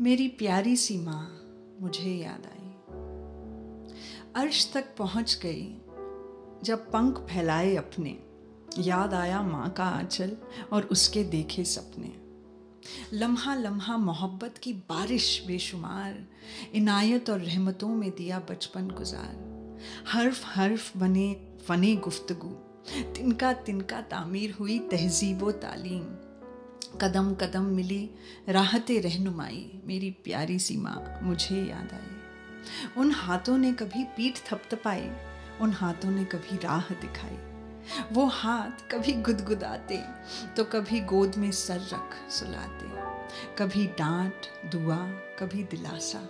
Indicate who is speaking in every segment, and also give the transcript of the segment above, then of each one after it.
Speaker 1: मेरी प्यारी सी माँ मुझे याद आई। अर्श तक पहुँच गई जब पंख फैलाए अपने, याद आया माँ का आंचल और उसके देखे सपने। लम्हा लम्हा मोहब्बत की बारिश बेशुमार, इनायत और रहमतों में दिया बचपन गुजार। हर्फ हर्फ बने फने गुफ्तगू, तिनका तिनका तामीर हुई तहजीब तालीम। कदम कदम मिली राहते रहनुमाई, मेरी प्यारी सी माँ मुझे याद आई। उन हाथों ने कभी पीठ थपथपाई, उन हाथों ने कभी राह दिखाई। वो हाथ कभी गुदगुदाते तो कभी गोद में सर रख सुलाते। कभी डांट दुआ, कभी दिलासा,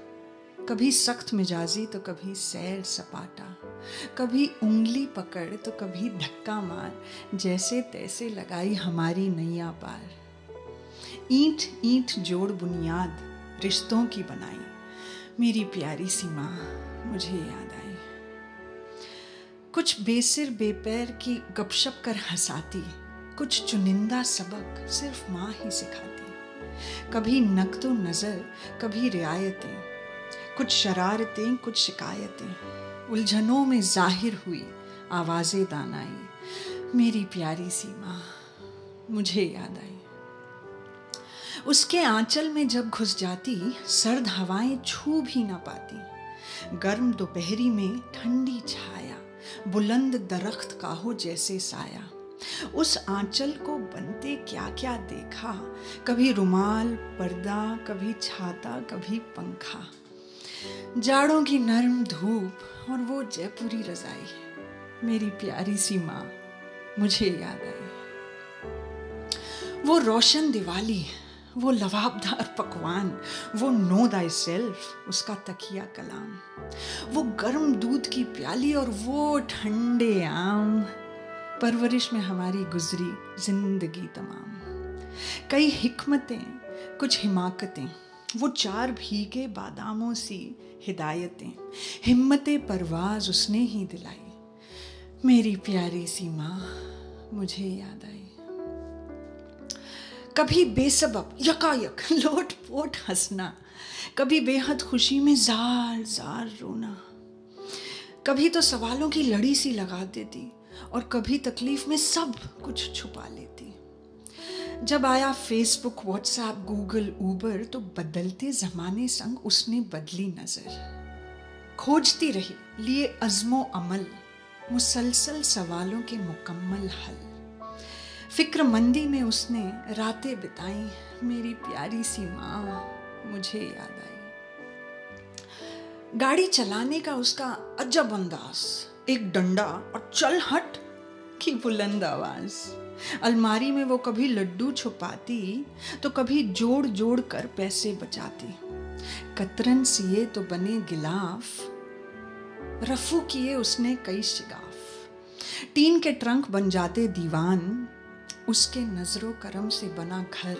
Speaker 1: कभी सख्त मिजाजी तो कभी सैर सपाटा। कभी उंगली पकड़ तो कभी धक्का मार, जैसे तैसे लगाई हमारी नैया पार। ईंट ईंट जोड़ बुनियाद रिश्तों की बनाई, मेरी प्यारी सी माँ मुझे याद आई। कुछ बेसिर बेपैर की गपशप कर हंसाती, कुछ चुनिंदा सबक सिर्फ माँ ही सिखाती। कभी नक्तो नज़र, कभी रियायतें, कुछ शरारतें कुछ शिकायतें। उलझनों में जाहिर हुई आवाज़ें दानाई, मेरी प्यारी सी माँ मुझे याद आई। उसके आंचल में जब घुस जाती, सर्द हवाएं छू भी ना पाती। गर्म दोपहरी में ठंडी छाया, बुलंद दरख्त का हो जैसे साया। उस आंचल को बनते क्या क्या देखा, कभी रुमाल पर्दा, कभी छाता, कभी पंखा। जाड़ों की नरम धूप और वो जयपुरी रजाई, मेरी प्यारी सी माँ मुझे याद आई। वो रोशन दिवाली, वो लवाबदार पकवान, वो नो दाई सेल्फ, उसका तकिया कलाम। वो गर्म दूध की प्याली और वो ठंडे आम। परवरिश में हमारी गुजरी जिंदगी तमाम। कई हिकमतें कुछ हिमाकतें, वो 4 भीगे बादामों सी हिदायतें। हिम्मते परवाज उसने ही दिलाई, मेरी प्यारी सी माँ मुझे याद आई। कभी बेसबब यकायक लोट पोट हंसना, कभी बेहद खुशी में जार जार रोना। कभी तो सवालों की लड़ी सी लगा देती और कभी तकलीफ में सब कुछ छुपा लेती। जब आया फेसबुक व्हाट्सएप गूगल ऊबर, तो बदलते जमाने संग उसने बदली नजर। खोजती रही लिए अज़्मो अमल, मुसलसल सवालों के मुकम्मल हल। फिक्रमंदी में उसने रातें बिताई, मेरी प्यारी सी माँ मुझे याद आई। गाड़ी चलाने का उसका अजब अंदाज, एक डंडा और चल हट की बुलंद आवाज। अलमारी में वो कभी लड्डू छुपाती तो कभी जोड़ जोड़ कर पैसे बचाती। कतरन सिए तो बने गिलाफ, रफू किए उसने कई शिगाफ। टीन के ट्रंक बन जाते दीवान, उसके नजरों करम से बना घर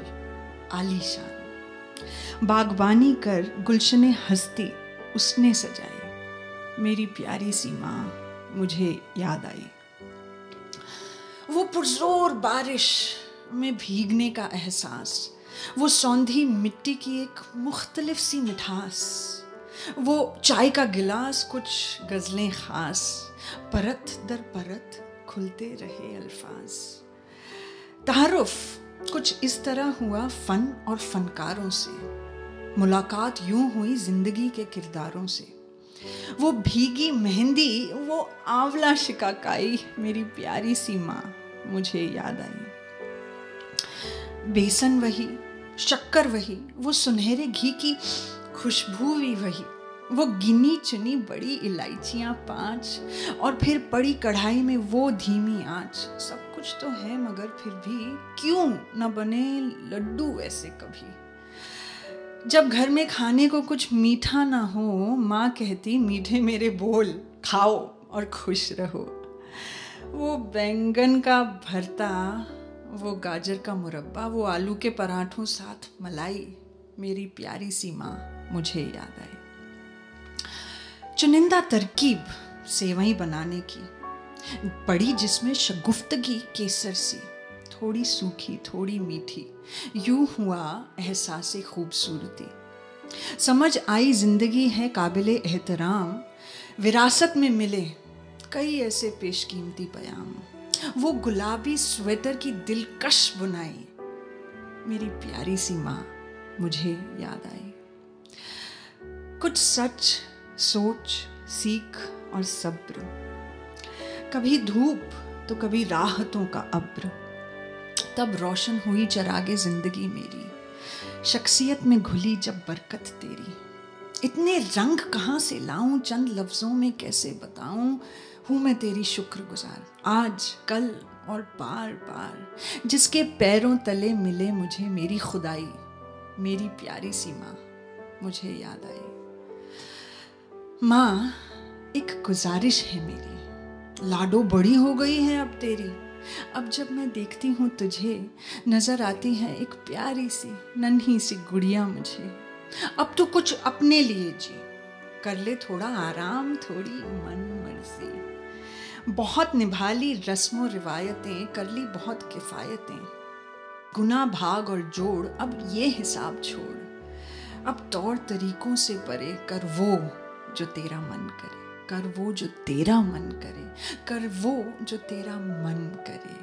Speaker 1: आलीशान। बागबानी कर गुलशने हस्ती उसने सजाई, मेरी प्यारी सी माँ मुझे याद आई। वो पुरजोर बारिश में भीगने का एहसास, वो सौंधी मिट्टी की एक मुख्तलिफ सी मिठास। वो चाय का गिलास, कुछ गजलें खास, परत दर परत खुलते रहे अल्फाज। तारुफ कुछ इस तरह हुआ फन और फनकारों से, मुलाकात यूं हुई जिंदगी के किरदारों से। वो भीगी मेहंदी, वो आंवला शिकाकाई, मेरी प्यारी सी माँ मुझे याद आई। बेसन वही, शक्कर वही, वो सुनहरे घी की खुशबू भी वही। वो गिनी चुनी बड़ी इलायचियाँ 5 और फिर पड़ी कढ़ाई में वो धीमी आंच। सब कुछ तो है मगर फिर भी क्यों न बने लड्डू वैसे कभी। जब घर में खाने को कुछ मीठा ना हो, माँ कहती मीठे मेरे बोल, खाओ और खुश रहो। वो बैंगन का भरता, वो गाजर का मुरब्बा, वो आलू के पराठों साथ मलाई, मेरी प्यारी सी माँ मुझे याद आई। चुनिंदा तरकीब सेवई बनाने की पड़ी, जिसमें शगुफ्तगी केसर सी, थोड़ी सूखी थोड़ी मीठी, यूं हुआ एहसास खूबसूरती। समझ आई जिंदगी है काबिले एहतराम, विरासत में मिले कई ऐसे पेशकीमती पयाम। वो गुलाबी स्वेटर की दिलकश बुनाई, मेरी प्यारी सी माँ मुझे याद आई। कुछ सच, सोच, सीख और सब्र, कभी धूप तो कभी राहतों का अब्र। तब रोशन हुई चरागे जिंदगी मेरी, शख्सियत में घुली जब बरकत तेरी। इतने रंग कहाँ से लाऊं, चंद लफ्जों में कैसे बताऊं। हूँ मैं तेरी शुक्रगुजार आज कल और बार बार, जिसके पैरों तले मिले मुझे मेरी खुदाई। मेरी प्यारी सी माँ मुझे याद आई। माँ, एक गुजारिश है मेरी, लाडो बड़ी हो गई है अब तेरी। अब जब मैं देखती हूँ तुझे, नजर आती है एक प्यारी सी नन्ही सी गुड़िया मुझे। अब तो कुछ अपने लिए जी, कर ले थोड़ा आराम, थोड़ी मन मर्जी। बहुत निभा ली रस्मों रिवायतें, कर ली बहुत किफायतें। गुना भाग और जोड़ अब ये हिसाब छोड़। अब तौर तरीकों से परे कर वो जो तेरा मन करे, कर वो जो तेरा मन करे, कर वो जो तेरा मन करे।